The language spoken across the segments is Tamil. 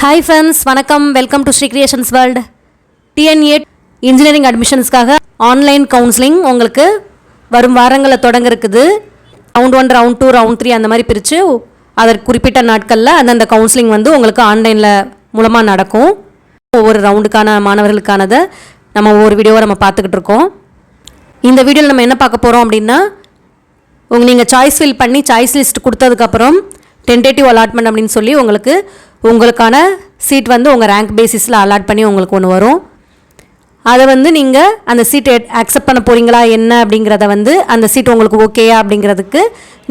ஹாய் ஃப்ரெண்ட்ஸ், வணக்கம். Welcome to Shri creations world. TNEA engineering அட்மிஷன்ஸ்க்காக ஆன்லைன் கவுன்சிலிங் உங்களுக்கு வரும் வாரங்களில் தொடங்க இருக்குது. ரவுண்ட் 1, ரவுண்ட் 2, ரவுண்ட் 3 அந்த மாதிரி பிரித்து அதற்கு குறிப்பிட்ட நாட்களில் அந்தந்த கவுன்சிலிங் வந்து உங்களுக்கு ஆன்லைனில் மூலமாக நடக்கும். ஒவ்வொரு ரவுண்டுக்கான மாணவர்களுக்கானதை நம்ம ஒவ்வொரு வீடியோவை நம்ம பார்த்துக்கிட்டு இருக்கோம். இந்த வீடியோவில் நம்ம என்ன பார்க்க போகிறோம் அப்படின்னா, நீங்கள் சாய்ஸ் ஃபில் பண்ணி சாய்ஸ் லிஸ்ட் கொடுத்ததுக்கப்புறம் டென்டேட்டிவ் அலாட்மெண்ட் அப்படின்னு சொல்லி உங்களுக்கான சீட் வந்து உங்கள் ரேங்க் பேசிஸில் அலாட் பண்ணி உங்களுக்கு ஒன்று வரும். அதை வந்து நீங்கள் அந்த சீட்டை அக்செப்ட் பண்ண போகிறீங்களா என்ன அப்படிங்கிறத வந்து அந்த சீட் உங்களுக்கு ஓகேயா அப்படிங்கிறதுக்கு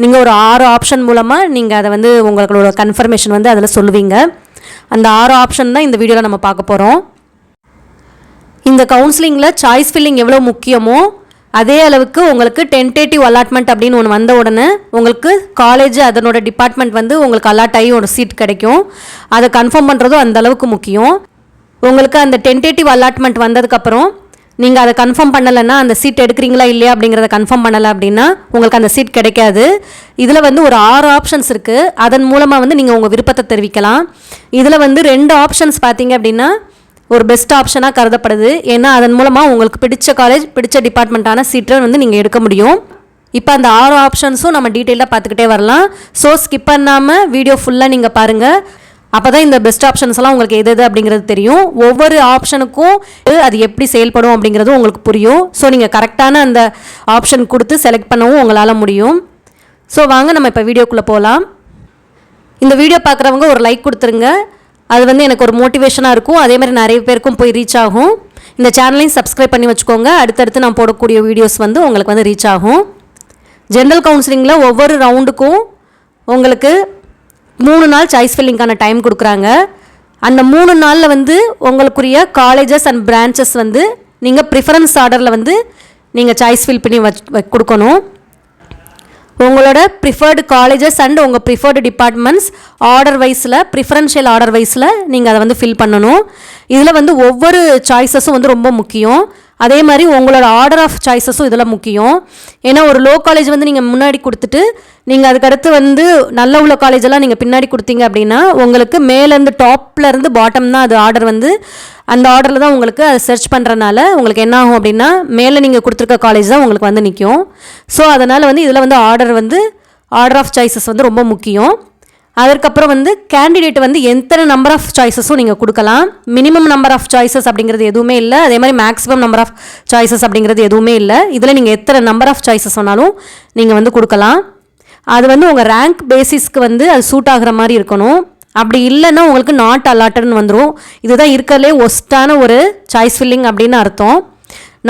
நீங்கள் ஒரு 6 ஆப்ஷன் மூலமாக நீங்கள் அதை வந்து உங்களோட கன்ஃபர்மேஷன் வந்து அதில் சொல்லுவீங்க. அந்த 6 ஆப்ஷன் தான் இந்த வீடியோவில் நம்ம பார்க்க போகிறோம். இந்த கவுன்சிலிங்கில் சாய்ஸ் ஃபில்லிங் எவ்வளோ முக்கியமோ அதே அளவுக்கு உங்களுக்கு டென்டேட்டிவ் அலாட்மெண்ட் அப்படின்னு ஒன்று வந்த உடனே உங்களுக்கு காலேஜ் அதனோட டிபார்ட்மெண்ட் வந்து உங்களுக்கு அலாட் ஆகி ஒரு சீட் கிடைக்கும். அதை கன்ஃபார்ம் பண்ணுறதும் அந்த அளவுக்கு முக்கியம். உங்களுக்கு அந்த டென்டேட்டிவ் அலாட்மெண்ட் வந்ததுக்கப்புறம் நீங்கள் அதை கன்ஃபார்ம் பண்ணலைன்னா, அந்த சீட் எடுக்கிறீங்களா இல்லையா அப்படிங்கிறத கன்ஃபார்ம் பண்ணலை அப்படின்னா உங்களுக்கு அந்த சீட் கிடைக்காது. இதில் வந்து ஒரு 6 ஆப்ஷன்ஸ் இருக்குது. அதன் மூலமாக வந்து நீங்கள் உங்கள் விருப்பத்தை தெரிவிக்கலாம். இதில் வந்து 2 ஆப்ஷன்ஸ் பார்த்தீங்க அப்படின்னா ஒரு பெஸ்ட் ஆப்ஷனாக கருதப்படுது. ஏன்னா அதன் மூலமாக உங்களுக்கு பிடிச்ச காலேஜ் பிடிச்ச டிபார்ட்மெண்ட்டான சீட்டை வந்து நீங்கள் எடுக்க முடியும். இப்போ அந்த 6 ஆப்ஷன்ஸும் நம்ம டீட்டெயிலாக பார்த்துக்கிட்டே வரலாம். ஸோ ஸ்கிப் பண்ணாமல் வீடியோ ஃபுல்லாக நீங்கள் பாருங்கள். அப்போ தான் இந்த பெஸ்ட் ஆப்ஷன்ஸ்லாம் உங்களுக்கு எது அப்படிங்கிறது தெரியும். ஒவ்வொரு ஆப்ஷனுக்கும் அது எப்படி செயல்படும் அப்படிங்கிறதும் உங்களுக்கு புரியும். ஸோ நீங்கள் கரெக்டான அந்த ஆப்ஷன் கொடுத்து செலக்ட் பண்ணவும் உங்களால் முடியும். ஸோ வாங்க நம்ம இப்போ வீடியோக்குள்ளே போகலாம். இந்த வீடியோ பார்க்குறவங்க ஒரு லைக் கொடுத்துருங்க. அது வந்து எனக்கு ஒரு மோட்டிவேஷனாக இருக்கும். அதே மாதிரி நிறைய பேருக்கும் போய் ரீச் ஆகும். இந்த சேனலையும் சப்ஸ்கிரைப் பண்ணி வச்சுக்கோங்க. அடுத்தடுத்து நான் போடக்கூடிய வீடியோஸ் வந்து உங்களுக்கு வந்து ரீச் ஆகும். ஜென்ரல் கவுன்சிலிங்கில் ஒவ்வொரு ரவுண்டுக்கும் உங்களுக்கு 3 நாள் சாய்ஸ் ஃபில்லிங்கான டைம் கொடுக்குறாங்க. அந்த 3 நாளில் வந்து உங்களுக்குரிய காலேஜஸ் அண்ட் பிரான்ச்சஸ் வந்து நீங்கள் ப்ரிஃபரன்ஸ் ஆர்டரில் வந்து நீங்கள் சாய்ஸ் ஃபில் பண்ணி கொடுக்கணும். உங்களோட ப்ரிஃபர்டு காலேஜஸ் அண்ட் உங்கள் ப்ரிஃபர்டு டிபார்ட்மெண்ட்ஸ் ஆர்டர் வைஸில் ப்ரிஃபரன்ஷியல் ஆர்டர் வைஸில் நீங்கள் அதை வந்து ஃபில் பண்ணணும். இதில் வந்து ஒவ்வொரு சாய்ஸஸும் வந்து ரொம்ப முக்கியம். அதே மாதிரி உங்களோட ஆர்டர் ஆஃப் சாய்ஸஸும் இதில் முக்கியம். ஏன்னா ஒரு லோ காலேஜ் வந்து நீங்கள் முன்னாடி கொடுத்துட்டு நீங்கள் அதுக்கடுத்து வந்து நல்ல உள்ள காலேஜெல்லாம் நீங்கள் பின்னாடி கொடுத்தீங்க அப்படின்னா உங்களுக்கு மேலேருந்து டாப்லேருந்து பாட்டம் தான் அது ஆர்டர் வந்து அந்த ஆர்டரில் தான் உங்களுக்கு அதை சர்ச் பண்ணுறனால உங்களுக்கு என்ன ஆகும் அப்படின்னா மேலே நீங்கள் கொடுத்துருக்க காலேஜ் தான் உங்களுக்கு வந்து நிற்கும். ஸோ அதனால் வந்து இதில் வந்து ஆர்டர் ஆஃப் சாய்ஸஸ் வந்து ரொம்ப முக்கியம். அதற்கப்புறம் வந்து கேண்டிடேட் வந்து எத்தனை நம்பர் ஆஃப் சாய்ஸஸும் நீங்கள் கொடுக்கலாம். மினிமம் நம்பர் ஆஃப் சாய்ஸஸ் அப்படிங்கிறது எதுவுமே இல்லை. அதே மாதிரி மேக்ஸிமம் நம்பர் ஆஃப் சாய்ஸஸ் அப்படிங்கிறது எதுவுமே இல்லை. இதில் நீங்கள் எத்தனை நம்பர் ஆஃப் சாய்ஸஸ் சொன்னாலும் நீங்கள் வந்து கொடுக்கலாம். அது வந்து உங்கள் ரேங்க் பேசிஸ்க்கு வந்து அது சூட் ஆகிற மாதிரி இருக்கணும். அப்படி இல்லைன்னா உங்களுக்கு நாட் அலாட்டட்னு வந்துடும். இதுதான் இருக்கிறதுலே ஒஸ்ட்டான ஒரு சாய்ஸ் ஃபில்லிங் அப்படின்னு அர்த்தம்.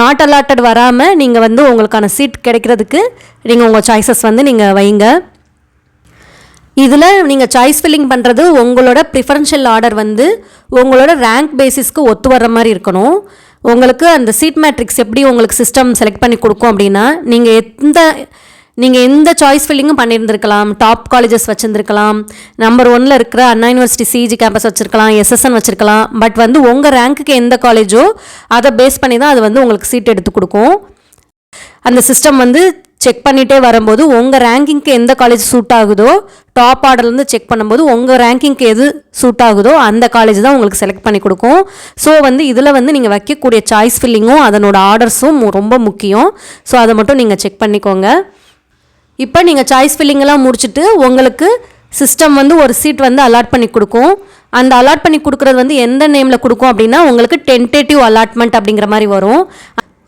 நாட் அலாட்டட் வராமல் நீங்கள் வந்து உங்களுக்கான சீட் கிடைக்கிறதுக்கு நீங்கள் உங்கள் சாய்ஸஸ் வந்து நீங்கள் வைங்க. இதில் நீங்கள் சாய்ஸ் ஃபில்லிங் பண்ணுறது உங்களோட ப்ரிஃபரன்ஷியல் ஆர்டர் வந்து உங்களோட ரேங்க் பேசிஸ்க்கு ஒத்து வர்ற மாதிரி இருக்கணும். உங்களுக்கு அந்த சீட் மேட்ரிக்ஸ் எப்படி உங்களுக்கு சிஸ்டம் செலக்ட் பண்ணி கொடுக்கும் அப்படின்னா நீங்கள் எந்த சாய்ஸ் ஃபில்லிங்கும் பண்ணியிருந்துருக்கலாம். டாப் காலேஜஸ் வச்சுருந்துருக்கலாம். நம்பர் 1ல் இருக்கிற அண்ணா யூனிவர்சிட்டி சிஜி கேம்பஸ் வச்சுருக்கலாம், எஸ்எஸ்என் வச்சுருக்கலாம். பட் வந்து உங்கள் ரேங்க்குக்கு எந்த காலேஜோ அதை பேஸ் பண்ணி தான் அது வந்து உங்களுக்கு சீட் எடுத்து கொடுக்கும். அந்த சிஸ்டம் வந்து செக் பண்ணிகிட்டே வரும்போது உங்கள் ரேங்கிங்க்கு எந்த காலேஜ் சூட் ஆகுதோ டாப் ஆர்டர்லேருந்து செக் பண்ணும்போது உங்கள் ரேங்கிங்க்கு எது சூட் ஆகுதோ அந்த காலேஜ் தான் உங்களுக்கு செலக்ட் பண்ணி கொடுக்கும். ஸோ வந்து இதில் வந்து நீங்கள் வைக்கக்கூடிய சாய்ஸ் ஃபில்லிங்கும் அதனோட ஆர்டர்ஸும் ரொம்ப முக்கியம். ஸோ அதை மட்டும் நீங்கள் செக் பண்ணிக்கோங்க. இப்போ நீங்கள் சாய்ஸ் ஃபில்லிங்கெல்லாம் முடிச்சுட்டு உங்களுக்கு சிஸ்டம் வந்து ஒரு சீட் வந்து அலாட் பண்ணி கொடுக்கும். அந்த அலாட் பண்ணி கொடுக்குறது வந்து எந்த நேமில் கொடுக்கும் அப்படின்னா உங்களுக்கு டென்டேட்டிவ் அலாட்மெண்ட் அப்படிங்கிற மாதிரி வரும்.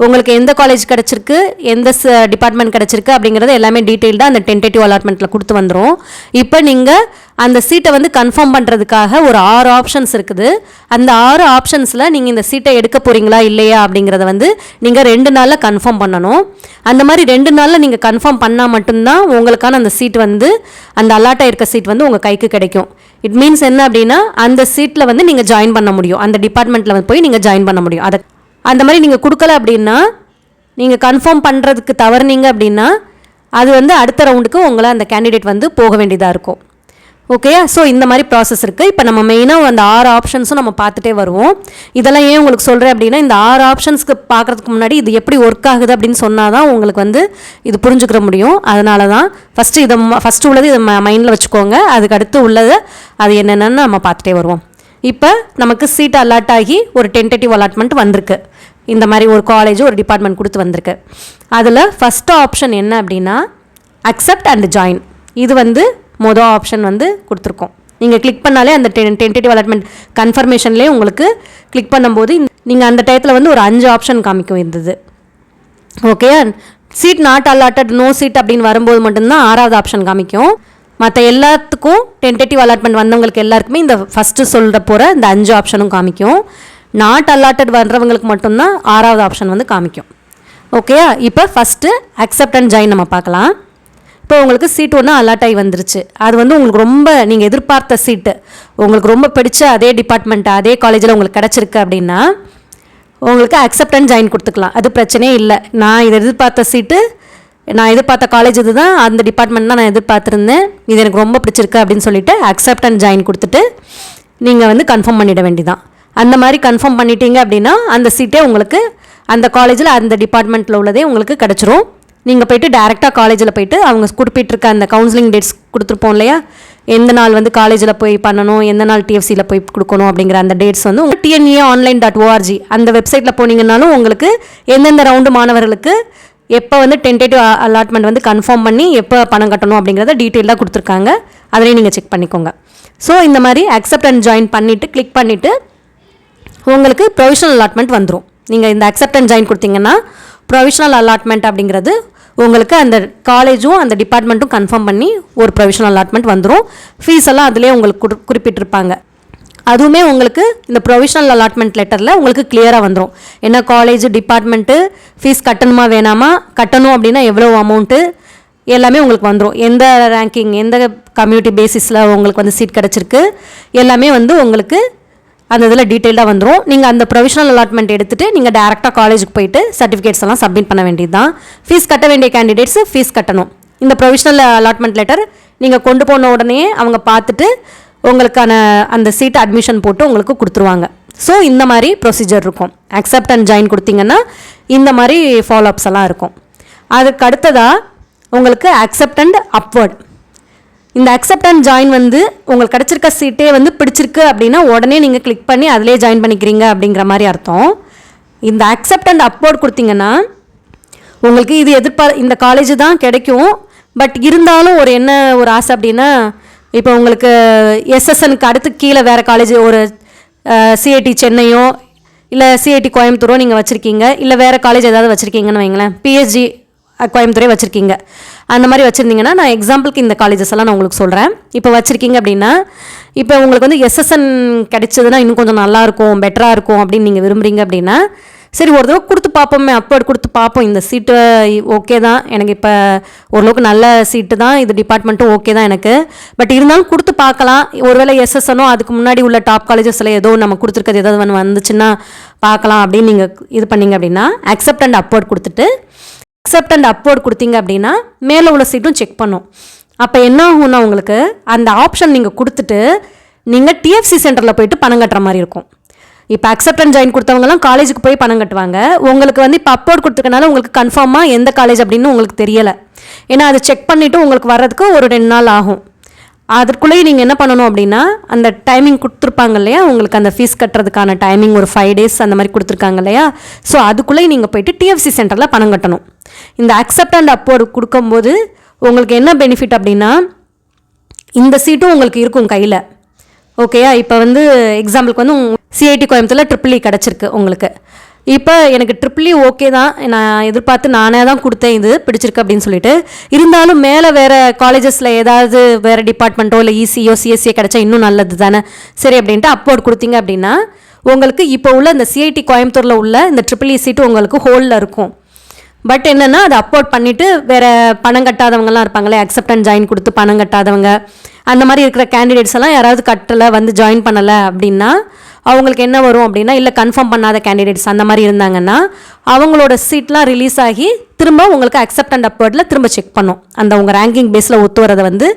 உங்களுக்கு எந்த காலேஜ் கிடச்சிருக்கு, எந்த டிபார்ட்மெண்ட் கிடச்சிருக்கு அப்படிங்கிறது எல்லாமே டீட்டெயில்டாக அந்த டென்டேட்டிவ் அலாட்மெண்ட்டில் கொடுத்து வந்துடும். இப்போ நீங்கள் அந்த சீட்டை வந்து கன்ஃபார்ம் பண்ணுறதுக்காக ஒரு 6 ஆப்ஷன்ஸ் இருக்குது. அந்த 6 ஆப்ஷன்ஸில் நீங்கள் இந்த சீட்டை எடுக்க போகிறீங்களா இல்லையா அப்படிங்கிறத வந்து நீங்கள் 2 நாளில் கன்ஃபார்ம் பண்ணணும். அந்த மாதிரி 2 நாளில் நீங்கள் கன்ஃபார்ம் பண்ணால் மட்டும்தான் உங்களுக்கான அந்த சீட் வந்து அந்த அலாட்டாக இருக்க சீட் வந்து உங்கள் கைக்கு கிடைக்கும். இட் மீன்ஸ் என்ன அப்படின்னா அந்த சீட்டில் வந்து நீங்கள் ஜாயின் பண்ண முடியும். அந்த டிபார்ட்மெண்ட்டில் போய் நீங்கள் ஜாயின் பண்ண முடியும். அதை அந்த மாதிரி நீங்கள் கொடுக்கல அப்படின்னா நீங்கள் கன்ஃபார்ம் பண்ணுறதுக்கு தவறுனீங்க அப்படின்னா அது வந்து அடுத்த ரவுண்டுக்கு உங்களை அந்த கேண்டிடேட் வந்து போக வேண்டியதாக இருக்கும். ஓகே, ஸோ இந்த மாதிரி ப்ராசஸ் இருக்குது. இப்போ நம்ம மெயினாக அந்த 6 ஆப்ஷன்ஸும் நம்ம பார்த்துட்டே வருவோம். இதெல்லாம் ஏன் உங்களுக்கு சொல்கிறேன் அப்படின்னா இந்த 6 ஆப்ஷன்ஸ்க்கு பார்க்குறதுக்கு முன்னாடி இது எப்படி ஒர்க் ஆகுது அப்படின்னு சொன்னால் தான் உங்களுக்கு வந்து இது புரிஞ்சுக்கிற முடியும். அதனால தான் ஃபஸ்ட்டு உள்ளது இதை மைண்டில் வச்சுக்கோங்க. அதுக்கு அடுத்து உள்ளது அது என்னென்னு நம்ம பார்த்துட்டே வருவோம். இப்போ நமக்கு சீட் அலாட் ஆகி ஒரு டென்டேட்டிவ் அலாட்மெண்ட் வந்திருக்கு. இந்த மாதிரி ஒரு காலேஜ் ஒரு டிபார்ட்மெண்ட் கொடுத்து வந்திருக்கு. அதில் ஃபஸ்ட்டு ஆப்ஷன் என்ன அப்படின்னா அக்செப்ட் அண்ட் ஜாயின். இது வந்து மொதல் ஆப்ஷன் வந்து கொடுத்துருக்கோம். நீங்கள் கிளிக் பண்ணாலே அந்த டென்டேட்டிவ் அலாட்மெண்ட் கன்ஃபர்மேஷன்லேயே உங்களுக்கு கிளிக் பண்ணும்போது நீங்கள் அந்த டயத்தில் வந்து ஒரு 5 ஆப்ஷன் காமிக்கும் இருந்தது. Okay, seat not allotted no seat அப்படின்னு வரும்போது மட்டும்தான் 6வது ஆப்ஷன் காமிக்கும். மற்ற எல்லாத்துக்கும் டென்டேட்டிவ் அலாட்மெண்ட் வந்தவங்களுக்கு எல்லாருக்குமே இந்த ஃபஸ்ட்டு சொல்கிற போகிற இந்த 5 ஆப்ஷனும் காமிக்கும். நாட் அலாட்டட் வர்றவங்களுக்கு மட்டும்தான் 6வது ஆப்ஷன் வந்து காமிக்கும். ஓகேயா, இப்போ ஃபஸ்ட்டு அக்செப்ட் அண்ட் ஜாயின் நம்ம பார்க்கலாம். இப்போ உங்களுக்கு சீட் ஒன்று அலாட் ஆகி வந்துருச்சு. அது வந்து உங்களுக்கு ரொம்ப நீங்கள் எதிர்பார்த்த சீட்டு, உங்களுக்கு ரொம்ப பிடிச்ச அதே டிபார்ட்மெண்ட்டு அதே காலேஜில் உங்களுக்கு கிடச்சிருக்கு அப்படின்னா உங்களுக்கு அக்செப்ட் அண்ட் ஜாயின் கொடுத்துக்கலாம். அது பிரச்சனையே இல்லை. நான் இதை எதிர்பார்த்த சீட்டு, நான் எதிர்பார்த்த காலேஜ் இது தான், அந்த டிபார்ட்மெண்ட் தான் நான் எதிர்பார்த்துருந்தேன், இது எனக்கு ரொம்ப பிடிச்சிருக்கு அப்படின்னு சொல்லிட்டு அக்செப்ட் அண்ட் ஜாயின் கொடுத்துட்டு நீங்கள் வந்து கன்ஃபார்ம் பண்ணிட வேண்டியதான். அந்த மாதிரி கன்ஃபார்ம் பண்ணிட்டீங்க அப்படின்னா அந்த சீட்டே உங்களுக்கு அந்த காலேஜில் அந்த டிபார்ட்மெண்ட்டில் உள்ளதே உங்களுக்கு கிடச்சிரும். நீங்கள் போய்ட்டு டேரெக்டாக காலேஜில் போய்ட்டு அவங்க குறிப்பிட்டிருக்க அந்த கவுன்சிலிங் டேட்ஸ் கொடுத்துருப்போம் இல்லையா, எந்த நாள் வந்து காலேஜில் போய் பண்ணணும், எந்த நாள் டிஎஃப்சியில் போய் கொடுக்கணும் அப்படிங்கிற அந்த டேட்ஸ் வந்து உங்களுக்கு tneonline.org அந்த வெப்சைட்டில் போனீங்கன்னாலும் உங்களுக்கு எந்தெந்த ரவுண்டு மாணவர்களுக்கு எப்போ வந்து டென்டேட்டிவ் அலாட்மெண்ட் வந்து கன்ஃபார்ம் பண்ணி எப்போ பணம் கட்டணும் அப்படிங்கிறத டீட்டெயிலாக கொடுத்துருக்காங்க. அதிலையும் நீங்கள் செக் பண்ணிக்கோங்க. ஸோ இந்த மாதிரி அக்செப்ட் அண்ட் ஜாயின் பண்ணிவிட்டு கிளிக் பண்ணிவிட்டு உங்களுக்கு ப்ரொவிஷனல் அலாட்மெண்ட் வந்துடும். நீங்கள் இந்த அக்செப்ட் அண்ட் ஜாயின் கொடுத்தீங்கன்னா ப்ரொவிஷனல் அலாட்மெண்ட் அப்படிங்கிறது உங்களுக்கு அந்த காலேஜும் அந்த டிபார்ட்மெண்ட்டும் கன்ஃபார்ம் பண்ணி ஒரு ப்ரொவிஷனல் அலாட்மெண்ட் வந்துடும். ஃபீஸ் எல்லாம் அதிலே உங்களுக்கு குறிப்பிட்டிருப்பாங்க. அதுவுமே உங்களுக்கு இந்த ப்ரொவிஷனல் அலாட்மெண்ட் லெட்டரில் உங்களுக்கு கிளியராக வந்துடும். என்ன காலேஜ் டிபார்ட்மெண்ட்டு ஃபீஸ் கட்டணுமா வேணாமா, கட்டணும் அப்படின்னா எவ்வளோ அமௌண்ட்டு எல்லாமே உங்களுக்கு வந்துடும். எந்த ரேங்கிங் எந்த கம்யூனிட்டி பேசிஸில் உங்களுக்கு வந்து சீட் கிடச்சிருக்கு எல்லாமே வந்து உங்களுக்கு அந்த இதில் டீட்டெயிலாக வந்துடும். நீங்கள் அந்த ப்ரொவிஷனல் அலாட்மெண்ட் எடுத்துகிட்டு நீங்கள் டேரெக்டாக காலேஜுக்கு போயிட்டு சர்டிஃபிகேட்ஸ் எல்லாம் சப்மிட் பண்ண வேண்டியது தான். ஃபீஸ் கட்ட வேண்டிய கேண்டிடேட்ஸ் ஃபீஸ் கட்டணும். இந்த ப்ரொவிஷனல் அலாட்மெண்ட் லெட்டர் நீங்கள் கொண்டு போன உடனே அவங்க பார்த்துட்டு உங்களுக்கான அந்த சீட் அட்மிஷன் போட்டு உங்களுக்கு கொடுத்துருவாங்க. ஸோ இந்த மாதிரி ப்ரொசீஜர் இருக்கும். அக்செப்ட் அண்ட் ஜாயின் கொடுத்தீங்கன்னா இந்த மாதிரி ஃபாலோஅப்ஸ் எல்லாம் இருக்கும். அதுக்கு அடுத்ததாக உங்களுக்கு அக்செப்ட் அண்ட் அப்வர்ட். இந்த அக்செப்ட் அண்ட் ஜாயின் வந்து உங்களுக்கு கிடச்சிருக்க சீட்டே வந்து பிடிச்சிருக்கு அப்படின்னா உடனே நீங்கள் கிளிக் பண்ணி அதிலே ஜாயின் பண்ணிக்கிறீங்க அப்படிங்கிற மாதிரி அர்த்தம். இந்த அக்செப்ட் அண்ட் அப்வர்ட் கொடுத்தீங்கன்னா உங்களுக்கு இது இந்த காலேஜ் தான் கிடைக்கும். பட் இருந்தாலும் என்ன ஒரு ஆசை அப்படின்னா, இப்போ உங்களுக்கு எஸ்எஸ்எனுக்கு அடுத்து கீழே வேறு காலேஜ் ஒரு சிஐடி சென்னையோ இல்லை சிஐடி கோயம்புத்தூரோ நீங்கள் வச்சுருக்கீங்க, இல்லை வேறு காலேஜ் ஏதாவது வச்சுருக்கீங்கன்னு வைங்களேன், பிஎஸ்ஜி கோயம்புத்தூரே வச்சுருக்கீங்க, அந்த மாதிரி வச்சுருந்தீங்கன்னா நான் எக்ஸாம்பிளுக்கு இந்த காலேஜஸ் எல்லாம் நான் உங்களுக்கு சொல்கிறேன். இப்போ வச்சுருக்கீங்க அப்படின்னா இப்போ உங்களுக்கு வந்து எஸ்எஸ்என் கிடைச்சதுன்னா இன்னும் கொஞ்சம் நல்லாயிருக்கும் பெட்டராக இருக்கும் அப்படின்னு நீங்கள் விரும்புகிறீங்க அப்படின்னா சரி ஒரு தடவை கொடுத்து பார்ப்போமே, அப்போர்ட் கொடுத்து பார்ப்போம், இந்த சீட்டு ஓகே தான் எனக்கு, இப்போ ஓரளவுக்கு நல்ல சீட்டு தான், இது டிபார்ட்மெண்ட்டும் ஓகே தான் எனக்கு, பட் இருந்தாலும் கொடுத்து பார்க்கலாம், ஒருவேளை எஸ்எஸ்எனோ அதுக்கு முன்னாடி உள்ள டாப் காலேஜஸில் ஏதோ நம்ம கொடுத்துருக்கிறது ஏதாவது வந்துச்சுன்னா பார்க்கலாம் அப்படின்னு நீங்கள் இது பண்ணிங்க அப்படின்னா அக்செப்ட் அண்ட் அப்வர்ட் கொடுத்துட்டு அக்செப்ட் அண்ட் அப்வர்ட் கொடுத்தீங்க அப்படின்னா மேலே உள்ள சீட்டும் செக் பண்ணும். அப்போ என்ன ஆகும்னா உங்களுக்கு அந்த ஆப்ஷன் நீங்கள் கொடுத்துட்டு நீங்கள் டிஎஃப்சி சென்டரில் போயிட்டு பணம் கட்டுற மாதிரி இருக்கும். இப்போ அக்செப்ட் அண்ட் ஜாயின் கொடுத்தவங்கலாம் காலேஜுக்கு போய் பணம் கட்டுவாங்க. உங்களுக்கு வந்து இப்போ அப்வர்ட் கொடுத்துக்கனால உங்களுக்கு கன்ஃபார்மாக எந்த காலேஜ் அப்படின்னு உங்களுக்கு தெரியலை. ஏன்னா அதை செக் பண்ணிவிட்டு உங்களுக்கு வர்றதுக்கு ஒரு 2 நாள் ஆகும். அதற்குள்ளேயே நீங்கள் என்ன பண்ணணும் அப்படின்னா அந்த டைமிங் கொடுத்துருப்பாங்க இல்லையா, உங்களுக்கு அந்த ஃபீஸ் கட்டுறதுக்கான டைமிங் ஒரு 5 days அந்த மாதிரி கொடுத்துருக்காங்க இல்லையா, ஸோ அதுக்குள்ளேயே நீங்கள் போய்ட்டு டிஎஃப்சி சென்டரில் பணம் கட்டணும். இந்த அக்செப்ட் அண்ட் அப்வர்ட் கொடுக்கும்போது உங்களுக்கு என்ன பெனிஃபிட் அப்படின்னா இந்த சீட்டும் உங்களுக்கு இருக்கும் கையில். ஓகேயா, இப்போ வந்து எக்ஸாம்பிளுக்கு வந்து சிஐடி கோயம்புத்தூரில் ட்ரிபிள் இ கிடச்சிருக்கு உங்களுக்கு. இப்போ எனக்கு ட்ரிபிள் இ ஓகே தான், நான் எதிர்பார்த்து நானே தான் கொடுத்தேன், இது பிடிச்சிருக்கு அப்படின்னு சொல்லிட்டு, இருந்தாலும் மேலே வேறு காலேஜஸில் ஏதாவது வேறு டிபார்ட்மெண்ட்டோ இல்லை இசியோ சிஎஸ்சியோ கிடச்சா இன்னும் நல்லது தானே, சரி அப்படின்ட்டு அப்வர்ட் கொடுத்தீங்க அப்படின்னா உங்களுக்கு இப்போ உள்ள இந்த சிஐடி கோயம்புத்தூரில் உள்ள இந்த ட்ரிபிள் இ சீட்டு உங்களுக்கு ஹோல்டில் இருக்கும். பட் என்னென்னா அதை அப்வர்ட் பண்ணிவிட்டு வேறு பணம் கட்டாதவங்கலாம் இருப்பாங்களே, அக்செப்ட் அண்ட் ஜாயின் கொடுத்து பணம் கட்டாதவங்க அந்த மாதிரி இருக்கிற கேண்டிடேட்ஸ் எல்லாம் யாராவது கட்டலை வந்து ஜாயின் பண்ணலை அப்படின்னா அவங்களுக்கு என்ன வரும் அப்படின்னா, இல்லை கன்ஃபார்ம் பண்ணாத கேண்டிடேட்ஸ் அந்த மாதிரி இருந்தாங்கன்னா அவங்களோட சீட்லாம் ரிலீஸ் ஆகி திரும்ப உங்களுக்கு அக்செப்ட் அண்ட் அப்வர்டில் திரும்ப செக் பண்ணும். அந்த உங்கள் ரேங்கிங் பேஸில் ஒத்து வரதை வந்து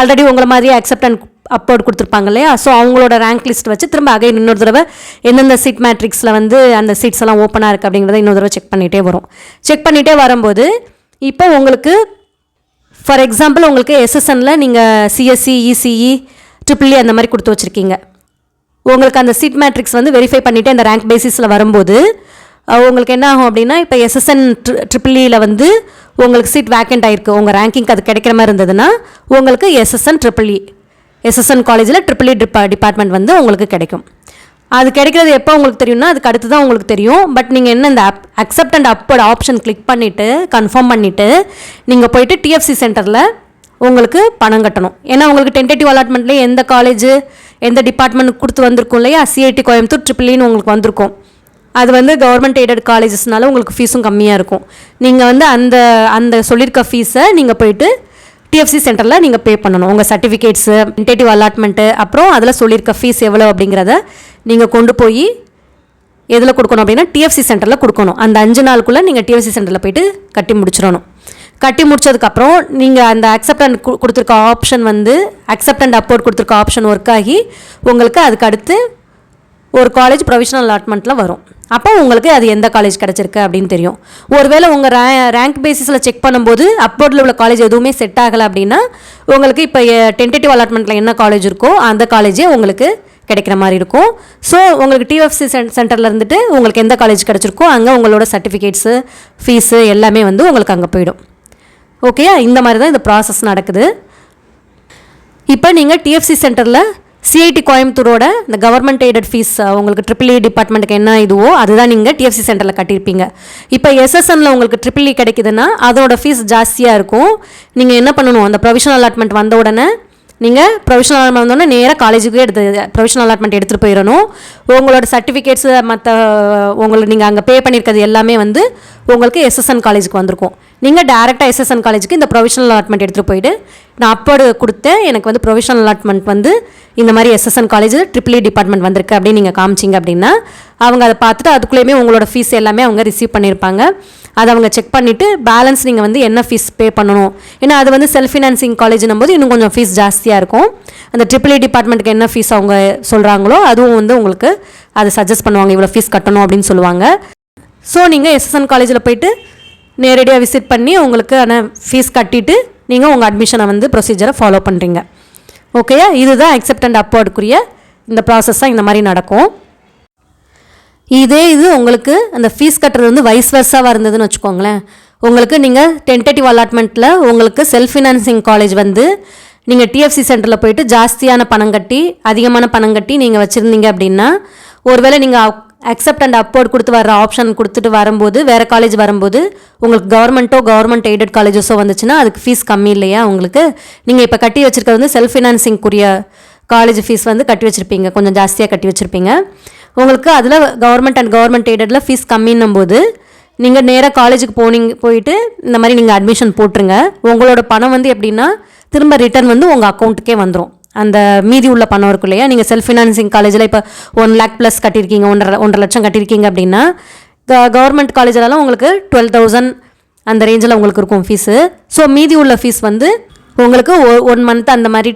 ஆல்ரெடி உங்களை மாதிரியே அக்செப்ட் அண்ட் அப்வர்ட் கொடுத்துருப்பாங்க இல்லையா, ஸோ அவங்களோட ரேங்க் லிஸ்ட் வச்சு திரும்ப அகைன் இன்னொரு தடவை எந்தெந்த சீட் மேட்ரிக்ஸில் வந்து அந்த சீட்ஸ் எல்லாம் ஓப்பனாக இருக்குது அப்படிங்கிறத இன்னொரு தடவை செக் பண்ணிகிட்டே வரும். செக் பண்ணிகிட்டே வரும்போது இப்போ உங்களுக்கு ஃபார் எக்ஸாம்பிள் உங்களுக்கு எஸ்எஸ்எனில் நீங்கள் சிஎஸ்சி இசிஇ ட்ரிபிள் இ அந்த மாதிரி கொடுத்து வச்சுருக்கீங்க. உங்களுக்கு அந்த சீட் மேட்ரிக்ஸ் வந்து வெரிஃபை பண்ணிவிட்டு அந்த ரேங்க் பேசிஸில் வரும்போது உங்களுக்கு என்ன ஆகும் அப்படின்னா, இப்போ SSN ட்ரிபிள்இயில் வந்து உங்களுக்கு சீட் வேக்கண்ட் ஆகிருக்கு, உங்கள் ரேங்கிங்க்கு அது கிடைக்கிற மாதிரி இருந்ததுன்னா உங்களுக்கு SSN காலேஜில் ட்ரிபிள்இ டிபார்ட்மெண்ட் வந்து உங்களுக்கு கிடைக்கும். அது கிடைக்கிறது எப்போ உங்களுக்கு தெரியும்னா அதுக்கு அடுத்து தான் உங்களுக்கு தெரியும். பட் நீங்கள் என்ன இந்த accept and upward option click பண்ணிவிட்டு கன்ஃபார்ம் பண்ணிவிட்டு நீங்கள் போயிட்டு TFC சென்டரில் உங்களுக்கு பணம் கட்டணும். ஏன்னா உங்களுக்கு டென்டேட்டிவ் அலாட்மெண்ட்லேயே எந்த காலேஜ் எந்த டிபார்ட்மெண்ட் கொடுத்து வந்திருக்கும் இல்லையா, CIT கோயம்புத்தூர் ட்ரிபிள்இன்னு உங்களுக்கு வந்திருக்கும். அது வந்து கவர்மெண்ட் எய்டட் காலேஜஸ்னால உங்களுக்கு ஃபீஸும் கம்மியாக இருக்கும். நீங்கள் வந்து அந்த சொல்லியிருக்க ஃபீஸை நீங்கள் போயிட்டு TFC சென்டரில் நீங்கள் பே பண்ணணும். உங்கள் சர்டிஃபிகேட்ஸு, டென்டேட்டிவ் அலாட்மெண்ட்டு, அப்புறம் அதில் சொல்லியிருக்க ஃபீஸ் எவ்வளோ அப்படிங்கிறத நீங்கள் கொண்டு போய் எதில் கொடுக்கணும் அப்படின்னா TFC சென்டரில் கொடுக்கணும். அந்த 5 நாளுக்குள்ளே நீங்கள் TFC சென்டரில் போய்ட்டு கட்டி முடிச்சிடணும். கட்டி முடிச்சதுக்கப்புறம் நீங்கள் அந்த அக்செப்ட் அண்ட் கொடுத்துருக்க ஆப்ஷன் வந்து அக்செப்ட் அண்ட் அப்போர்ட் கொடுத்துருக்க ஆப்ஷன் ஒர்க் ஆகி உங்களுக்கு அதுக்கு அடுத்து ஒரு காலேஜ் ப்ரொவிஷனல் அலாட்மெண்ட்டில் வரும். அப்போ உங்களுக்கு அது எந்த காலேஜ் கிடச்சிருக்கு அப்படின்னு தெரியும். ஒருவேளை உங்கள் ரேங்க் பேசிஸில் செக் பண்ணும்போது அப்போர்டில் உள்ள காலேஜ் எதுவுமே செட் ஆகலை அப்படின்னா உங்களுக்கு இப்போ டென்டேட்டிவ் அலாட்மெண்ட்டில் என்ன காலேஜ் இருக்கோ அந்த காலேஜே உங்களுக்கு கிடைக்கிற மாதிரி இருக்கும். ஸோ உங்களுக்கு TFC சென்டரில் இருந்துட்டு உங்களுக்கு எந்த காலேஜ் கிடச்சிருக்கோ அங்கே உங்களோட சர்டிஃபிகேட்ஸு, ஃபீஸு எல்லாமே வந்து உங்களுக்கு அங்கே போயிடும். ஓகே, இந்த மாதிரி தான் இந்த ப்ராசஸ் நடக்குது. இப்போ நீங்கள் TFC சென்டரில் CIT கோயம்புத்தூரோட இந்த கவர்மெண்ட் எய்டட் ஃபீஸ் உங்களுக்கு ட்ரிபிள்இ டிபார்ட்மெண்ட்டுக்கு என்ன இதுவோ அதுதான் நீங்கள் TFC சென்டரில் கட்டியிருப்பீங்க. இப்போ SSNல உங்களுக்கு ட்ரிபிள்இ கிடைக்குதுன்னா அதோட ஃபீஸ் ஜாஸ்தியாக இருக்கும். நீங்கள் என்ன பண்ணணும், அந்த ப்ரொவிஷனல் அலாட்மெண்ட் வந்த உடனே நீங்கள் ப்ரொவிஷனல் அலாட்மெண்ட் வந்தோடனே நேராக காலேஜுக்கே ப்ரொவிஷனல் அலாட்மெண்ட் எடுத்துகிட்டு போயிடணும். உங்களோட சர்டிஃபிகேட்ஸு மற்ற உங்களுக்கு நீங்கள் அங்கே பே பண்ணியிருக்கிறது எல்லாமே வந்து உங்களுக்கு SSN காலேஜுக்கு வந்திருக்கும். நீங்கள் டேரெக்டாக SSN காலேஜுக்கு இந்த ப்ரொவிஷனல் அலாட்மெண்ட் எடுத்துகிட்டு போயிட்டு நான் அப்போடு கொடுத்தேன், எனக்கு வந்து ப்ரொவிஷனல் அலாட்மெண்ட் வந்து இந்த மாதிரி SSN காலேஜ் ட்ரிபிள்இ டிபார்ட்மெண்ட் வந்திருக்கு அப்படின்னு நீங்கள் காமிச்சிங்க அப்படின்னா அவங்க அதை பார்த்துட்டு அதுக்குள்ளேயுமே உங்களோட ஃபீஸ் எல்லாமே அவங்க ரிசீவ் பண்ணியிருப்பாங்க. அதை அவங்க செக் பண்ணிவிட்டு பேலன்ஸ் நீங்கள் வந்து என்ன ஃபீஸ் பே பண்ணணும், ஏன்னா அது வந்து செல்ஃப் ஃபினான்சிங் காலேஜ்னும் போது இன்னும் கொஞ்சம் ஃபீஸ் ஜாஸ்தியாக இருக்கும். அந்த ட்ரிபிள்இ டிபார்ட்மெண்ட்டுக்கு என்ன ஃபீஸ் அவங்க சொல்கிறாங்களோ அதுவும் வந்து உங்களுக்கு அதை சஜஸ்ட் பண்ணுவாங்க, இவ்வளோ ஃபீஸ் கட்டணும் அப்படின்னு சொல்லுவாங்க. ஸோ நீங்கள் SSN காலேஜில் போய்ட்டு நேரடியாக விசிட் பண்ணி உங்களுக்கு ஆனால் ஃபீஸ் கட்டிட்டு நீங்கள் உங்கள் அட்மிஷனை வந்து ப்ரொசீஜரை ஃபாலோ பண்ணுறீங்க. ஓகேயா, இதுதான் அக்செப்ட் அண்ட் அப்போர்டுக்குரிய இந்த ப்ராசஸ்ஸாக இந்த மாதிரி நடக்கும். இது உங்களுக்கு அந்த ஃபீஸ் கட்டுறது வந்து வைஸ் வர்ஸாக இருந்ததுன்னு வச்சுக்கோங்களேன். உங்களுக்கு நீங்கள் டென்டேட்டிவ் அலாட்மெண்ட்டில் உங்களுக்கு செல்ஃப் ஃபினான்சிங் காலேஜ் வந்து நீங்கள் TFC சென்டரில் போயிட்டு ஜாஸ்தியான பணம் கட்டி அதிகமான பணம் கட்டி நீங்கள் வச்சுருந்தீங்க அப்படின்னா ஒருவேளை நீங்கள் அக்செப்ட் அண்ட் அப்போர்ட் கொடுத்து வர ஆப்ஷன் கொடுத்துட்டு வரும்போது வேறு காலேஜ் வரும்போது உங்களுக்கு கவர்மெண்ட் எய்டட் காலேஜஸோ வந்துச்சுன்னா அதுக்கு ஃபீஸ் கம்மி இல்லையா உங்களுக்கு. நீங்கள் இப்போ கட்டி வச்சுருக்கிறது வந்து செல்ஃப் ஃபினான்சிங்குரிய காலேஜ் ஃபீஸ் வந்து கட்டி வச்சுருப்பீங்க, கொஞ்சம் ஜாஸ்தியாக கட்டி வச்சுருப்பீங்க. உங்களுக்கு அதில் கவர்மெண்ட் எய்டடில் ஃபீஸ் கம்மின்னும் போது நீங்கள் நேராக காலேஜுக்கு போயிட்டு இந்த மாதிரி நீங்கள் அட்மிஷன் போட்டுருங்க. உங்களோட பணம் வந்து எப்படின்னா திரும்ப ரிட்டர்ன் வந்து உங்கள் அக்கௌண்ட்டுக்கே வந்துடும். அந்த மீதி உள்ள பணம் இருக்கும் இல்லையா, நீங்கள் செல்ஃப் ஃபினான்சிங் காலேஜில் இப்போ 1 lakh ப்ளஸ் கட்டியிருக்கீங்க, 1.5 லட்சம் கட்டியிருக்கீங்க அப்படின்னா கவர்மெண்ட் காலேஜிலலாம் உங்களுக்கு 12,000 அந்த ரேஞ்சில் உங்களுக்கு இருக்கும் ஃபீஸு. ஸோ மீதி உள்ள ஃபீஸ் வந்து உங்களுக்கு 1 month அந்த மாதிரி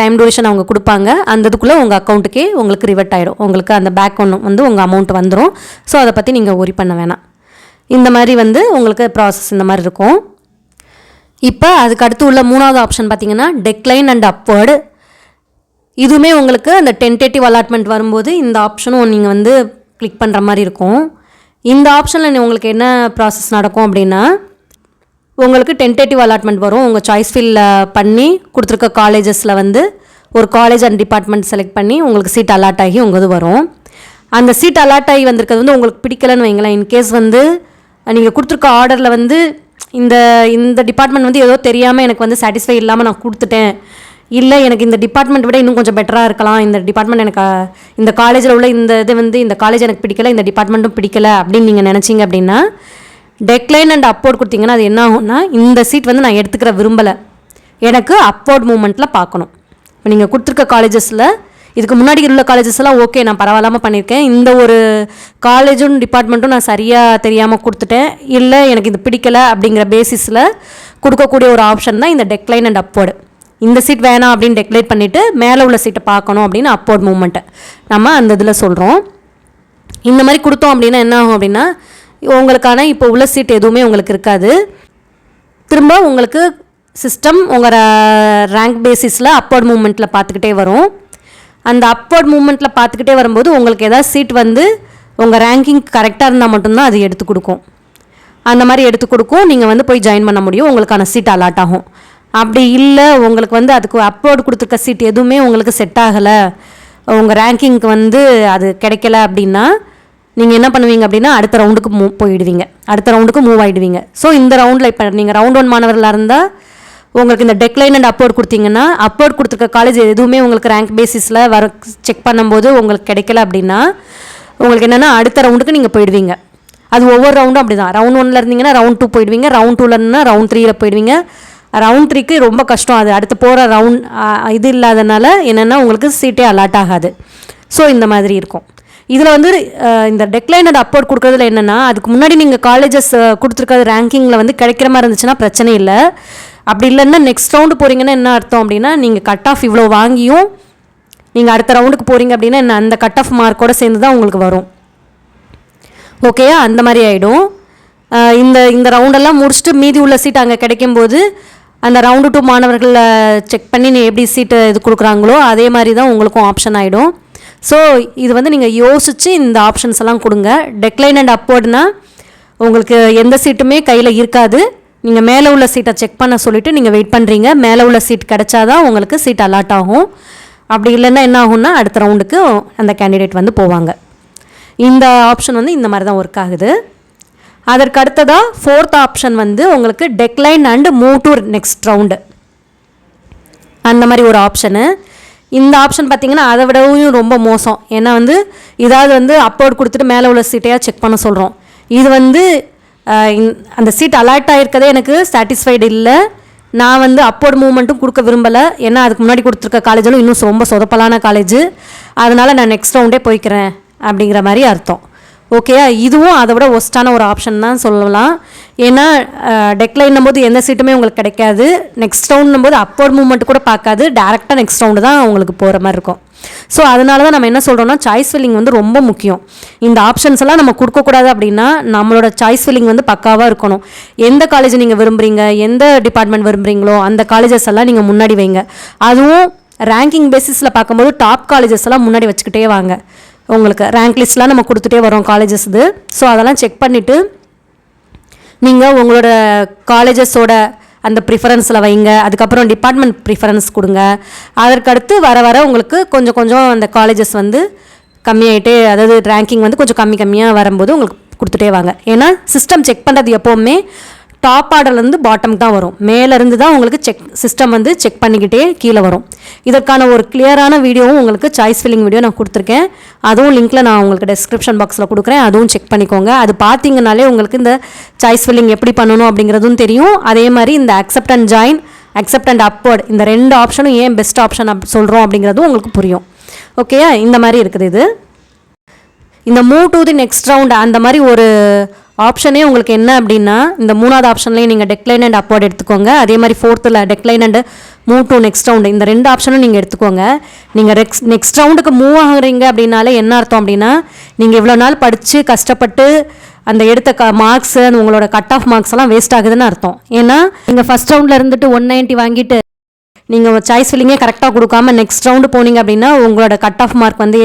டைம் டூரேஷன் அவங்க கொடுப்பாங்க. அந்த இதுக்குள்ளே உங்கள் அக்கௌண்ட்டுக்கே உங்களுக்கு ரிவர்ட் ஆகிடும், உங்களுக்கு அந்த பேக் ஒன்று வந்து உங்கள் அமௌண்ட் வந்துடும். ஸோ அதை பற்றி நீங்கள் ஒரி பண்ண வேணாம். இந்த மாதிரி வந்து உங்களுக்கு ப்ராசஸ் இந்த மாதிரி இருக்கும். இப்போ அதுக்கு அடுத்து உள்ள 3வது ஆப்ஷன் பார்த்தீங்கன்னா டெக்ளைன் அண்ட் அப்வர்டு. இதுவுமே உங்களுக்கு அந்த டென்டேட்டிவ் அலாட்மெண்ட் வரும்போது இந்த ஆப்ஷனும் நீங்கள் வந்து கிளிக் பண்ணுற மாதிரி இருக்கும். இந்த ஆப்ஷனில் உங்களுக்கு என்ன ப்ராசஸ் நடக்கும் அப்படின்னா உங்களுக்கு டென்டேட்டிவ் அலாட்மெண்ட் வரும். உங்கள் சாய்ஸ் ஃபில் பண்ணி கொடுத்துருக்க காலேஜஸில் வந்து ஒரு காலேஜ் அண்ட் டிபார்ட்மெண்ட் செலக்ட் பண்ணி உங்களுக்கு சீட் அலாட் ஆகி உங்கள் இது வரும். அந்த சீட் அலாட் ஆகி வந்திருக்கிறது வந்து உங்களுக்கு பிடிக்கலன்னு வைங்களேன். இன்கேஸ் வந்து நீங்கள் கொடுத்துருக்க ஆர்டரில் வந்து இந்த டிபார்ட்மெண்ட் வந்து ஏதோ தெரியாமல் எனக்கு வந்து சாட்டிஸ்ஃபை இல்லாமல் நான் கொடுத்துட்டேன், இல்லை எனக்கு இந்த டிபார்ட்மெண்ட் விட இன்னும் கொஞ்சம் பெட்டராக இருக்கலாம், இந்த டிபார்ட்மெண்ட் எனக்கு இந்த காலேஜில் உள்ள இது வந்து இந்த காலேஜ் எனக்கு பிடிக்கல, இந்த டிபார்ட்மெண்ட்டும் பிடிக்கல அப்படின்னு நீங்கள் நினச்சிங்க அப்படின்னா டெக்ளைன் அண்ட் அப்போர்ட் கொடுத்தீங்கன்னா அது என்ன ஆகும்னா இந்த சீட் வந்து நான் எடுத்துக்கிற விரும்பலை, எனக்கு அப்போர்ட் மூமெண்ட்டில் பார்க்கணும். இப்போ நீங்கள் கொடுத்துருக்க காலேஜஸில் இதுக்கு முன்னாடி உள்ள காலேஜஸ் எல்லாம் ஓகே நான் பரவாயில்லாமல் பண்ணியிருக்கேன், இந்த ஒரு காலேஜும் டிபார்ட்மெண்ட்டும் நான் சரியாக தெரியாமல் கொடுத்துட்டேன், இல்லை எனக்கு இது பிடிக்கலை அப்படிங்கிற பேசிஸில் கொடுக்கக்கூடிய ஒரு ஆப்ஷன் தான் இந்த டெக்ளைன் அண்ட் அப்போர்டு. இந்த சீட் வேணாம் அப்படின்னு டெக்ளைட் பண்ணிவிட்டு மேலே உள்ள சீட்டை பார்க்கணும் அப்படின்னு அப்போர்ட் மூமெண்ட்டை நம்ம அந்த இதில் சொல்கிறோம். இந்த மாதிரி கொடுத்தோம் அப்படின்னா என்ன ஆகும் அப்படின்னா உங்களுக்கான இப்போ உள்ள சீட் எதுவுமே உங்களுக்கு இருக்காது. திரும்ப உங்களுக்கு சிஸ்டம் உங்கள் ரேங்க் பேசிஸில் அப்போர்ட் மூமெண்ட்டில் பார்த்துக்கிட்டே வரும். அந்த அப்வர்ட் மூமெண்ட்டில் பார்த்துக்கிட்டே வரும்போது உங்களுக்கு ஏதாவது சீட் வந்து உங்கள் ரேங்கிங் கரெக்டாக இருந்தால் மட்டும்தான் அது எடுத்து கொடுக்கும். அந்த மாதிரி எடுத்து கொடுக்கும். நீங்கள் வந்து போய் ஜாயின் பண்ண முடியும், உங்களுக்கான சீட் அலாட் ஆகும். அப்படி இல்லை உங்களுக்கு வந்து அதுக்கு அப்லோட் கொடுத்துருக்க சீட் எதுவுமே உங்களுக்கு செட் ஆகலை, உங்கள் ரேங்கிங்க்கு வந்து அது கிடைக்கல அப்படின்னா நீங்கள் என்ன பண்ணுவீங்க அப்படின்னா அடுத்த ரவுண்டுக்கு போயிடுவீங்க, அடுத்த ரவுண்டுக்கு மூவ் ஆகிடுவீங்க. ஸோ இந்த ரவுண்டில் இப்போ நீங்கள் ரவுண்ட் 1 மாணவர்களாக இருந்தால் உங்களுக்கு இந்த டெக்லைன் அண்ட் அப்லோட் கொடுத்தீங்கன்னா அப்லோட் கொடுத்துருக்க காலேஜ் எதுவுமே உங்களுக்கு ரேங்க் பேசிஸில் செக் பண்ணும்போது உங்களுக்கு கிடைக்கல அப்படின்னா உங்களுக்கு என்னென்னா அடுத்த ரவுண்டுக்கு நீங்கள் போயிடுவீங்க. அது ஒவ்வொரு ரவுண்டும் அப்படி தான். ரவுண்ட் 1 இருந்தீங்கன்னா ரவுண்ட் 2 போயிடுவீங்க, ரவுண்ட் 2 இருந்தால் ரவுண்ட் 3 போயிடுவீங்க. ரவுண்ட் 3க்கு ரொம்ப கஷ்டம், அது அடுத்து போகிற ரவுண்ட் இது இல்லாதனால என்னென்னா உங்களுக்கு சீட்டே அலாட் ஆகாது. ஸோ இந்த மாதிரி இருக்கும். இதில் வந்து இந்த டெக்லைன் அண்ட் அப்லோட் கொடுக்குறதுல என்னென்னா அதுக்கு முன்னாடி நீங்கள் காலேஜஸ் கொடுத்துருக்கிறது ரேங்கிங்கில் வந்து கிடைக்கிற மாதிரி இருந்துச்சுன்னா பிரச்சனை இல்லை. அப்படி இல்லைன்னா நெக்ஸ்ட் ரவுண்டு போகிறீங்கன்னா என்ன அர்த்தம் அப்படின்னா நீங்கள் கட் ஆஃப் இவ்வளோ வாங்கியும் நீங்கள் அடுத்த ரவுண்டுக்கு போகிறீங்க அப்படின்னா என்ன அந்த கட் ஆஃப் மார்க்கோடு சேர்ந்து தான் உங்களுக்கு வரும். ஓகேயா, அந்த மாதிரி ஆகிடும். இந்த ரவுண்டெல்லாம் முடிச்சுட்டு மீதி உள்ள சீட் அங்கே கிடைக்கும்போது அந்த ரவுண்டு 2 மாணவர்களை செக் பண்ணி நீ எப்படி சீட்டு இது கொடுக்குறாங்களோ அதே மாதிரி தான் உங்களுக்கும் ஆப்ஷன் ஆகிடும். ஸோ இது வந்து நீங்கள் யோசித்து இந்த ஆப்ஷன்ஸ் எல்லாம் கொடுங்க. டெக்லைன் அண்ட் அப்வர்ட்னா உங்களுக்கு எந்த சீட்டுமே கையில் இருக்காது, நீங்கள் மேலே உள்ள சீட்டை செக் பண்ண சொல்லிவிட்டு நீங்கள் வெயிட் பண்ணுறீங்க. மேலே உள்ள சீட் கிடைச்சாதான் உங்களுக்கு சீட் அலாட் ஆகும். அப்படி இல்லைன்னா என்ன ஆகும்னா அடுத்த ரவுண்டுக்கு அந்த கேண்டிடேட் வந்து போவாங்க. இந்த ஆப்ஷன் வந்து இந்த மாதிரி தான் ஒர்க் ஆகுது. அதற்கு அடுத்ததாக 4th ஆப்ஷன் வந்து உங்களுக்கு decline and move to next round, அந்த மாதிரி ஒரு ஆப்ஷனு. இந்த ஆப்ஷன் பார்த்திங்கன்னா அதை விடவும் ரொம்ப மோசம். ஏன்னா வந்து இதாவது வந்து அப்லோட் கொடுத்துட்டு மேலே உள்ள சீட்டையாக செக் பண்ண சொல்கிறோம். இது வந்து அந்த சீட் அலாட் ஆகிருக்கதே எனக்கு சாட்டிஸ்ஃபைடு இல்லை. நான் வந்து அப்வர்ட் மூவ்மெண்ட்டும் கொடுக்க விரும்பலை. ஏன்னா அதுக்கு முன்னாடி கொடுத்துருக்க காலேஜிலும் இன்னும் ரொம்ப சொதப்பலான காலேஜ், அதனால் நான் நெக்ஸ்ட் ரவுண்டே போய்க்கிறேன் அப்படிங்கிற மாதிரி அர்த்தம். ஓகேயா, இதுவும் அதை விட ஒஸ்ட்டான ஒரு ஆப்ஷன் தான் சொல்லலாம். ஏன்னா டெக்லைன்னும் போது எந்த சீட்டுமே உங்களுக்கு கிடைக்காது, நெக்ஸ்ட் ரவுண்ட்னும் போது அப்வர்ட் மூவ்மெண்ட் கூட பார்க்காது, டேரெக்டாக நெக்ஸ்ட் ரவுண்டு தான் உங்களுக்கு போகிற மாதிரி இருக்கும். ஸோ அதனால தான் நம்ம என்ன சொல்கிறோம்னா சாய்ஸ் ஃபில்லிங் வந்து ரொம்ப முக்கியம். இந்த ஆப்ஷன்ஸ் எல்லாம் நம்ம கொடுக்கக்கூடாது அப்படின்னா நம்மளோட சாய்ஸ் ஃபில்லிங் வந்து பக்காவாக இருக்கணும். எந்த காலேஜ் நீங்கள் விரும்புகிறீங்க, எந்த டிபார்ட்மெண்ட் விரும்புகிறீங்களோ அந்த காலேஜஸ் எல்லாம் நீங்கள் முன்னாடி வைங்க. அதுவும் ரேங்கிங் பேசிஸில் பார்க்கும்போது டாப் காலேஜஸ் எல்லாம் முன்னாடி வச்சுக்கிட்டே வாங்க. உங்களுக்கு ரேங்க் லிஸ்ட்லாம் நம்ம கொடுத்துட்டே வரோம் காலேஜஸ் இது. ஸோ அதெல்லாம் செக் பண்ணிவிட்டு நீங்கள் உங்களோட காலேஜஸோட அந்த ப்ரிஃபரன்ஸில் வைங்க. அதுக்கப்புறம் டிபார்ட்மெண்ட் ப்ரிஃபரன்ஸ் கொடுங்க. அதற்கடுத்து வர உங்களுக்கு கொஞ்சம் அந்த காலேஜஸ் வந்து கம்மியாகிட்டே, அதாவது ரேங்கிங் வந்து கொஞ்சம் கம்மியாக வரும்போது உங்களுக்கு கொடுத்துட்டே வாங்க. ஏன்னா சிஸ்டம் செக் பண்ணுறது எப்போவுமே டாப் ஆர்டர்லேருந்து பாட்டம் தான் வரும், மேலேருந்து தான் உங்களுக்கு சிஸ்டம் வந்து செக் பண்ணிக்கிட்டே கீழே வரும். இதற்கான ஒரு கிளியரான வீடியோவும் உங்களுக்கு சாய்ஸ் ஃபில்லிங் வீடியோ நான் கொடுத்துருக்கேன். அதுவும் லிங்க்கில் நான் உங்களுக்கு டெஸ்கிரிப்ஷன் பாக்ஸில் கொடுக்குறேன், அதுவும் செக் பண்ணிக்கோங்க. அது பார்த்தீங்கனாலே உங்களுக்கு இந்த சாய்ஸ் ஃபில்லிங் எப்படி பண்ணணும் அப்படிங்கிறதும் தெரியும். அதே மாதிரி இந்த accept and join, accept and upward, இந்த 2 ஆப்ஷனும் ஏன் பெஸ்ட் ஆப்ஷன் சொல்கிறோம் அப்படிங்கிறதும் உங்களுக்கு புரியும். ஓகேயா, இந்த மாதிரி இருக்குது இது. இந்த move to the next round அந்த மாதிரி ஒரு ஆப்ஷனே உங்களுக்கு என்ன அப்படின்னா இந்த 3வது ஆப்ஷன்லேயும் நீங்கள் டெக்லைன் அண்ட் அப்வர்ட் எடுத்துக்கோங்க. அதே மாதிரி 4th decline and move to next round, இந்த 2 ஆப்ஷனும் நீங்கள் எடுத்துக்கோங்க. நீங்கள் நெக்ஸ்ட் ரவுண்டுக்கு மூவ் ஆகுறீங்க அப்படின்னாலே என்ன அர்த்தம் அப்படின்னா நீங்கள் இவ்வளோ நாள் படித்து கஷ்டப்பட்டு அந்த எடுத்த மார்க்ஸ், உங்களோட கட் ஆஃப் மார்க்ஸ் எல்லாம் வேஸ்ட் ஆகுதுன்னு அர்த்தம். ஏன்னா நீங்கள் ஃபஸ்ட் ரவுண்டில் இருந்துட்டு 190 வாங்கிட்டு நீங்கள் சாய்ஸ் ஃபில்லிங்கே கரெக்டாக கொடுக்காம நெக்ஸ்ட் ரவுண்டு போனீங்க அப்படின்னா உங்களோட கட் ஆஃப் மார்க் வந்து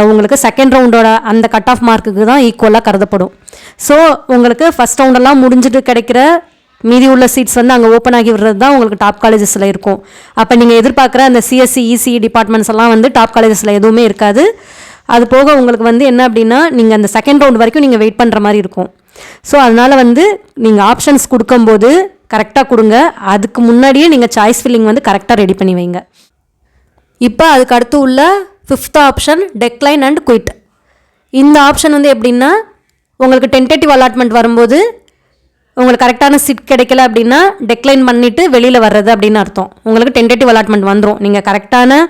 உங்களுக்கு செகண்ட் ரவுண்டோட அந்த கட் ஆஃப் மார்க்குக்கு தான் ஈக்குவலாக கருதப்படும். ஸோ உங்களுக்கு ஃபஸ்ட் ரவுண்டெல்லாம் முடிஞ்சுட்டு கிடைக்கிற மீதி உள்ள சீட்ஸ் வந்து அங்கே ஓப்பன் ஆகி விடுறது தான் உங்களுக்கு டாப் காலேஜஸில் இருக்கும். அப்போ நீங்கள் எதிர்பார்க்குற அந்த சிஎஸ்சி இசிஇ டிபார்ட்மெண்ட்ஸ் எல்லாம் வந்து டாப் காலேஜஸில் எதுவுமே இருக்காது. அது போக உங்களுக்கு வந்து என்ன அப்படின்னா நீங்கள் அந்த செகண்ட் ரவுண்ட் வரைக்கும் நீங்கள் வெயிட் பண்ணுற மாதிரி இருக்கும். ஸோ அதனால் வந்து நீங்கள் ஆப்ஷன்ஸ் கொடுக்கும்போது கரெக்டாக கொடுங்க. அதுக்கு முன்னாடியே நீங்கள் சாய்ஸ் ஃபில்லிங் வந்து கரெக்டாக ரெடி பண்ணி வைங்க. இப்போ அதுக்கு அடுத்து உள்ள 5th option decline and quit. இந்த ஆப்ஷன் வந்து எப்படின்னா உங்களுக்கு டென்டேட்டிவ் அலாட்மெண்ட் வரும்போது உங்களுக்கு கரெக்டான சீட் கிடைக்கல அப்படின்னா டெக்லைன் பண்ணிவிட்டு வெளியில் வர்றது அப்படின்னு அர்த்தம். உங்களுக்கு டென்டேட்டிவ் அலாட்மெண்ட் வந்துடும். நீங்கள் கரெக்டான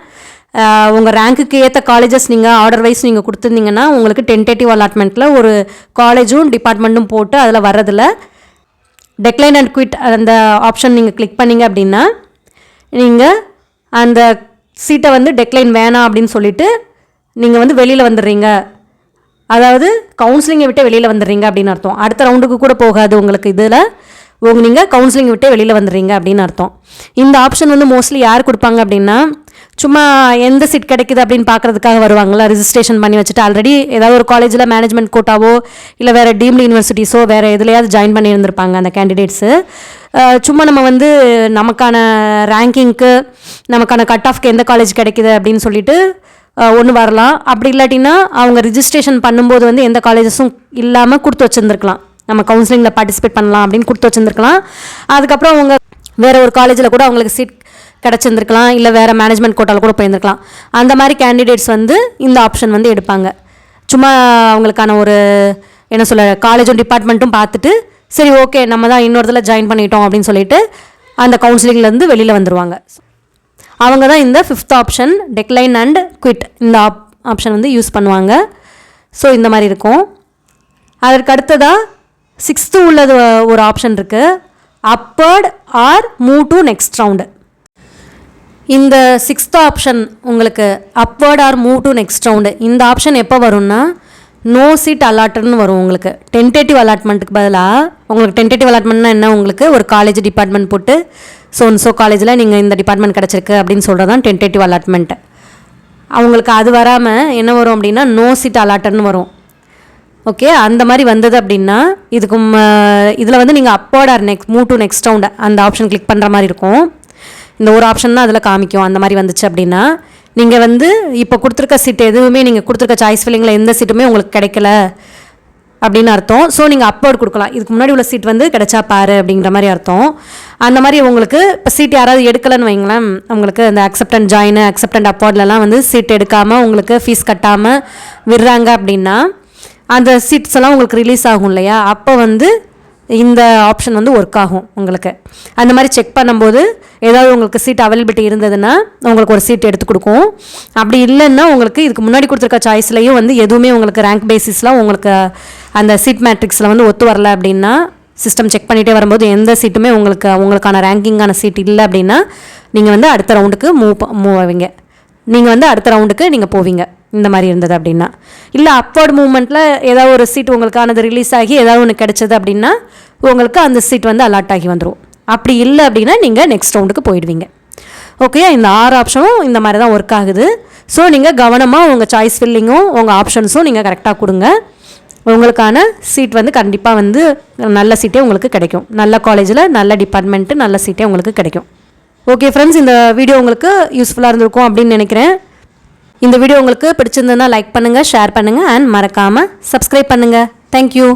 உங்கள் ரேங்க்குக்கு ஏற்ற காலேஜஸ் நீங்கள் ஆர்டர் வைஸ் நீங்கள் கொடுத்துருந்தீங்கன்னா உங்களுக்கு டென்டேட்டிவ் அலாட்மெண்ட்டில் ஒரு காலேஜும் டிபார்ட்மெண்ட்டும் போட்டு அதில் வர்றதில் டெக்லைன் அண்ட் குவிட் அந்த ஆப்ஷன் நீங்கள் கிளிக் பண்ணிங்க அப்படின்னா நீங்கள் அந்த சீட்டை வந்து டெக்லைன் வேணாம் அப்படின்னு சொல்லிவிட்டு நீங்கள் வந்து வெளியில் வந்துடுறீங்க. அதாவது கவுன்சிலிங்கை விட்டு வெளியில் வந்துடுறீங்க அப்படின்னு அர்த்தம். அடுத்த ரவுண்டுக்கு கூட போகாது உங்களுக்கு. இதில் நீங்கள் கவுன்சிலிங் விட்டு வெளியில் வந்துடுறீங்க அப்படின்னு அர்த்தம். இந்த ஆப்ஷன் வந்து மோஸ்ட்லி யார் கொடுப்பாங்க அப்படின்னா சும்மா எந்த சீட் கிடைக்குது அப்படின்னு பார்க்குறதுக்காக வருவாங்களா, ரிஜிஸ்ட்ரேஷன் பண்ணி வச்சுட்டு ஆல்ரெடி ஏதாவது ஒரு காலேஜில் மேனேஜ்மெண்ட் கோட்டாவோ இல்லை வேறு டீம்டு யூனிவர்சிட்டிஸோ வேறு எதுலையாவது ஜாயின் பண்ணியிருந்திருப்பாங்க அந்த கேண்டிடேட்ஸு. சும்மா நம்ம வந்து நமக்கான ரேங்கிங்க்கு நமக்கான கட் ஆஃப்க்கு எந்த காலேஜ் கிடைக்குது அப்படின்னு சொல்லிட்டு ஒன்று வரலாம். அப்படி இல்லாட்டினா அவங்க ரிஜிஸ்ட்ரேஷன் பண்ணும்போது வந்து எந்த காலேஜஸும் இல்லாமல் கொடுத்து வச்சுருந்துருக்கலாம், நம்ம கவுன்சிலிங்கில் பார்ட்டிசிபேட் பண்ணலாம் அப்படின்னு கொடுத்து வச்சுருந்துருக்கலாம். அதுக்கப்புறம் அவங்க வேறு ஒரு காலேஜில் கூட அவங்களுக்கு சீட் கிடச்சிருந்துருக்கலாம், இல்லை வேறு மேனேஜ்மெண்ட் கோட்டாவில் கூட போயிருந்துருக்கலாம். அந்த மாதிரி கேண்டிடேட்ஸ் வந்து இந்த ஆப்ஷன் வந்து எடுப்பாங்க. சும்மா அவங்களுக்கான ஒரு என்ன சொல்ல காலேஜும் டிபார்ட்மெண்ட்டும் பார்த்துட்டு சரி ஓகே நம்ம தான் இன்னொருத்தில் ஜாயின் பண்ணிட்டோம் அப்படின்னு சொல்லிட்டு அந்த கவுன்சிலிங்லேருந்து வெளியில் வந்துடுவாங்க. அவங்க தான் இந்த 5th option decline and quit இந்த ஆப்ஷன் வந்து யூஸ் பண்ணுவாங்க. ஸோ இந்த மாதிரி இருக்கும். அதற்கு அடுத்ததாக 6th உள்ளது ஒரு ஆப்ஷன் இருக்குது, upward or move to next round. இந்த 6th ஆப்ஷன் உங்களுக்கு upward or move to next round. இந்த ஆப்ஷன் எப்போ வரும்னா நோ சீட் அலாட்னு வரும். உங்களுக்கு டென்டேட்டிவ் அலாட்மெண்ட்டுக்கு பதிலாக உங்களுக்கு டென்டேட்டிவ் அலாட்மெண்ட்னா என்ன, உங்களுக்கு ஒரு காலேஜ் டிபார்ட்மெண்ட் போட்டு ஸோ காலேஜில் நீங்கள் இந்த டிபார்ட்மெண்ட் கிடச்சிருக்கு அப்படின்னு சொல்கிறது தான் டென்டேட்டிவ் அலாட்மெண்ட்டு. அவங்களுக்கு அது வராமல் என்ன வரும் அப்படின்னா நோ சீட் அலாட்டர்னு வரும். ஓகே, அந்த மாதிரி வந்தது அப்படின்னா இதுக்கு இதில் வந்து நீங்கள் upward or move to next round அந்த ஆப்ஷன் கிளிக் பண்ணுற மாதிரி இருக்கும். இந்த ஒரு ஆப்ஷன் தான் அதில் காமிக்கும். அந்த மாதிரி வந்துச்சு அப்படின்னா நீங்கள் வந்து இப்போ கொடுத்துருக்க சீட் எதுவுமே நீங்கள் கொடுத்துருக்க சாய்ஸ் ஃபில்லிங்கில் எந்த சீட்டுமே உங்களுக்கு கிடைக்கல அப்படின்னு அர்த்தம். ஸோ நீங்கள் அப்போர்ட் கொடுக்கலாம், இதுக்கு முன்னாடி உள்ள சீட் வந்து கிடைச்சா பாரு அப்படிங்கிற மாதிரி அர்த்தம். அந்த மாதிரி உங்களுக்கு இப்போ சீட் யாராவது எடுக்கலைன்னு வைங்களேன், உங்களுக்கு இந்த அக்செப்டன்ட் ஜாயின் அக்செப்டன்ட் அப்போர்ட்லலாம் வந்து சீட் எடுக்காமல் உங்களுக்கு ஃபீஸ் கட்டாமல் விடுறாங்க அப்படின்னா அந்த சீட்ஸ் எல்லாம் உங்களுக்கு ரிலீஸ் ஆகும் இல்லையா, அப்போ வந்து இந்த ஆப்ஷன் வந்து ஒர்க் ஆகும் உங்களுக்கு. அந்த மாதிரி செக் பண்ணும்போது ஏதாவது உங்களுக்கு சீட் அவைலபிலிட்டி இருந்ததுன்னா உங்களுக்கு ஒரு சீட் எடுத்து கொடுக்கும். அப்படி இல்லைன்னா உங்களுக்கு இதுக்கு முன்னாடி கொடுத்துருக்க சாய்ஸ்லையும் வந்து எதுவுமே உங்களுக்கு ரேங்க் பேசிஸில் உங்களுக்கு அந்த சீட் மேட்ரிக்ஸில் வந்து ஒத்து வரல அப்படின்னா சிஸ்டம் செக் பண்ணிகிட்டே வரும்போது எந்த சீட்டுமே உங்களுக்கான ரேங்கிங்கான சீட் இல்லை அப்படின்னா நீங்கள் வந்து அடுத்த ரவுண்டுக்கு மூவ் ஆவீங்க, நீங்கள் வந்து அடுத்த ரவுண்டுக்கு நீங்கள் போவீங்க. இந்த மாதிரி இருந்தது அப்படின்னா இல்லை அப்வர்ட் மூவ்மெண்ட்டில் ஏதாவது ஒரு சீட் உங்களுக்கானது ரிலீஸ் ஆகி ஏதாவது ஒன்று கிடச்சது அப்படின்னா உங்களுக்கு அந்த சீட் வந்து அலாட் ஆகி வந்துடும். அப்படி இல்லை அப்படின்னா நீங்கள் நெக்ஸ்ட் ரவுண்டுக்கு போயிடுவீங்க. ஓகே, இந்த 6 ஆப்ஷனும் இந்த மாதிரி தான் ஒர்க் ஆகுது. ஸோ நீங்கள் கவனமாக உங்கள் சாய்ஸ் ஃபில்லிங்கும் உங்கள் ஆப்ஷன்ஸும் நீங்கள் கரெக்டாக கொடுங்க. உங்களுக்கான சீட் வந்து கண்டிப்பாக வந்து நல்ல சீட்டே உங்களுக்கு கிடைக்கும், நல்ல காலேஜில் நல்ல டிபார்ட்மெண்ட்டு நல்ல சீட்டே உங்களுக்கு கிடைக்கும். ஓகே ஃப்ரெண்ட்ஸ், இந்த வீடியோ உங்களுக்கு யூஸ்ஃபுல்லாக இருந்திருக்கும் அப்படின்னு நினைக்கிறேன். இந்த வீடியோ உங்களுக்கு பிடிச்சிருந்ததுன்னா லைக் பண்ணுங்கள், ஷேர் பண்ணுங்கள் அண்ட் மறக்காமல் சப்ஸ்கிரைப் பண்ணுங்கள். தேங்க்யூ.